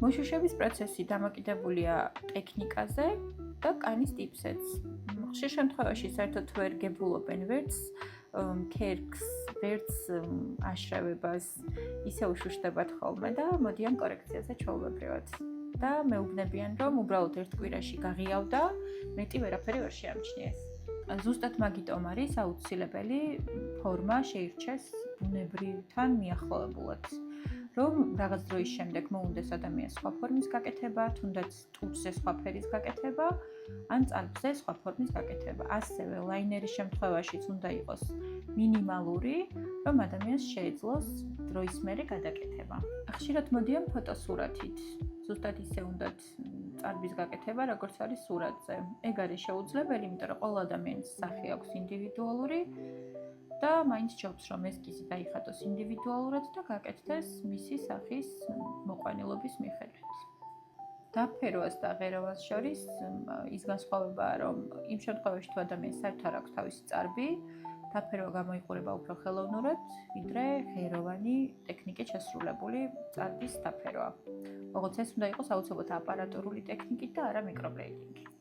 მოშუშების პროცესი დამოკიდებულია ტექნიკაზე და კანის ტიპზეც. ხშირ შემთხვევაში საერთოდ ვერ გებულობენ ვერც ქერქს, ვერც აშრევებას, ისე უშუშდებათ ხოლმე და მოდიან კორექციაზე ჩვეულებრივად. და მეუბნებიან, რომ უბრალოდ ერთ კვირაში გაღიავდა, მეტი ვერაფერი ვერ შეამჩნიეს. ზუსტად მაგიტომ არის აუცილებელი ფორმა შეირჩეს ბუნებრივთან მიახლოებულად. რომ რაღაც დროის შემდეგ მოუნდეს ადამიანს სხვა ფორმის გაკეთება, თუნდაც ტუჩზე სხვა ფერის გაკეთება, ან წარბზე სხვა ფორმის გაკეთება. ასევე ლაინერის შემთხვევაშიც უნდა იყოს მინიმალური, რომ ადამიანს შეეძლოს დროის მერე გადაკეთება. ხშირად მოდიან ფოტოსურათით. ზუსტად ისე უნდათ წარბის გაკეთება, როგორც არის სურათზე. ეგ არის შეუძლებელი, იმიტომ რომ ყველა ადამიანის სახე აქვს ინდივიდუალური და მაინც ჯობს, რომ ესკიზი დაიხატოს ინდივიდუალურად და გაკეთდეს მისი სახის მოყვანილობის მიხედვით. დაფერვას და ღეროვას შორის ის განსხვავებაა, რომ იმ შემთხვევაში თუ ადამიანს საერთოდ არ აქვს თავისი წარბი, დაფერვა გამოიყურება უფრო ხელოვნურად, ვიდრე ღეროვანი ტექნიკით შესრულებული წარბის დაფერვა. როგორც ეს უნდა იყოს აუცილებლად აპარატურული ტექნიკით და არა მიკრობლეიდინგი.